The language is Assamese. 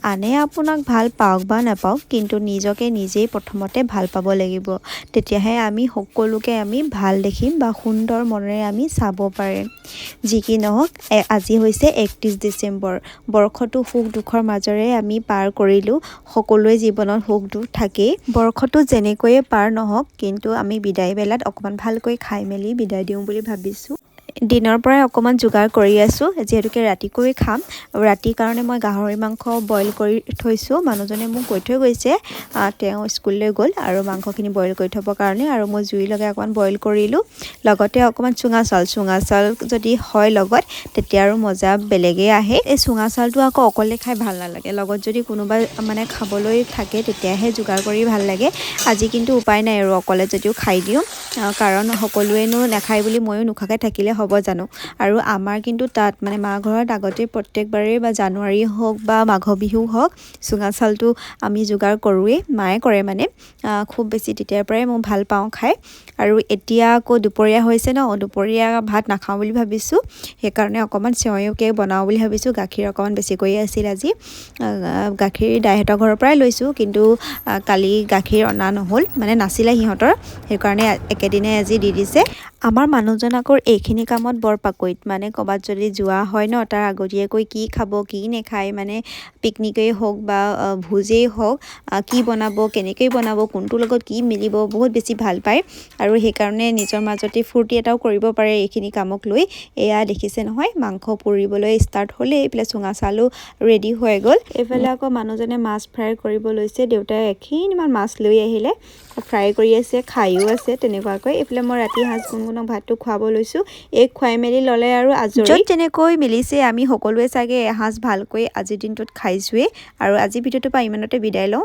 আনে আপোনাক ভাল পাওক বা নাপাওক কিন্তু নিজকে নিজেই প্ৰথমতে ভাল পাব লাগিব তেতিয়াহে আমি সকলোকে আমি ভাল দেখিম বা সুন্দৰ মনেৰে আমি চাব পাৰিম যি কি নহওক আজি হৈছে 31 ডিচেম্বৰ বৰ্ষটো সুখ দুখৰ মাজৰে আমি পাৰ কৰিলোঁ সকলোৱে জীৱনত সুখ দুখ থাকেই বৰ্ষটো যেনেকৈয়ে পাৰ নহওক কিন্তু আমি বিদায় বেলাত অকমান ভালকৈ খাই মেলি বিদায় দিওঁ বুলি ভাবিছোঁ দিনৰ পৰাই অকমান যোগাৰ কৰি আছোঁ যিহেতুকে ৰাতিকৈ খাম ৰাতিৰ কাৰণে মই গাহৰি মাংস বইল কৰি থৈছোঁ মানুহজনে মোক কৈ থৈ গৈছে তেওঁ স্কুললৈ গ'ল আৰু মাংসখিনি বইল কৰি থবৰ কাৰণে আৰু মই জুই লগাই অকমান বইল কৰিলোঁ লগতে অকমান চুঙা চাউল যদি হয় লগত তেতিয়া আৰু মজা বেলেগেই আহে এই চুঙা চাউলটো আকৌ অকলে খাই ভাল নালাগে লগত যদি কোনোবা মানে খাবলৈ থাকে তেতিয়াহে যোগাৰ কৰি ভাল লাগে আজি কিন্তু উপায় নাই আৰু অকলে যদিও খাই দিওঁ কাৰণ সকলোৱেনো নাখায় বুলি ময়ো নোখোৱাকৈ থাকিলে হ'ব জানো আৰু আমাৰ কিন্তু তাত মানে মা ঘৰত আগতে প্ৰত্যেকবাৰেই বা জানুৱাৰী হওক বা মাঘ বিহু হওক চুঙা চাউলটো আমি যোগাৰ কৰোৱেই মায়ে কৰে মানে খুব বেছি তেতিয়াৰ পৰাই মই ভাল পাওঁ খাই আৰু এতিয়া আকৌ দুপৰীয়া হৈছে ন দুপৰীয়া ভাত নাখাওঁ বুলি ভাবিছোঁ সেইকাৰণে অকণমান চেৱৈকে বনাওঁ বুলি ভাবিছোঁ গাখীৰ অকণমান বেছিকৈ আছিল আজি গাখীৰ দাইহঁতৰ ঘৰৰ পৰাই লৈছোঁ কিন্তু কালি গাখীৰ অনা নহ'ল মানে নাছিলে সিহঁতৰ সেইকাৰণে একেদিনাই আজি দি দিছে আমাৰ মানুহজন আকৌ এইখিনি কামত বৰ পাকৈত মানে ক'ৰবাত যদি যোৱা হয় ন তাৰ আগতীয়াকৈ কি খাব কি নেখায় মানে পিকনিকেই হওক বা ভোজেই হওক কি বনাব কেনেকৈ বনাব কোনটোৰ লগত কি মিলিব বহুত বেছি ভাল পায় আৰু সেইকাৰণে নিজৰ মাজতে ফূৰ্তি এটাও কৰিব পাৰে এইখিনি কামক লৈ এয়া দেখিছে নহয় মাংস পুৰিবলৈ ষ্টাৰ্ট হ'লে এইফালে চুঙা চাউলো ৰেডি হৈ গ'ল এইফালে আকৌ মানুহজনে মাছ ফ্ৰাই কৰিব লৈছে দেউতাই এখিনিমান মাছ লৈ আহিলে ফ্ৰাই কৰি আছে খায়ো আছে তেনেকুৱাকৈ এইফালে মই ৰাতি সাঁজ গুণগুণক ভাতটো খুৱাব লৈছোঁ এই খুৱাই মেলি ল'লে আৰু আজৰি তেনেকৈ মিলিছে আমি সকলোৱে চাগে এসাঁজ ভালকৈ আজিৰ দিনটোত খাইছোৱেই আৰু আজি ভিডিঅ'টোৰ পৰা ইমানতে বিদায় লওঁ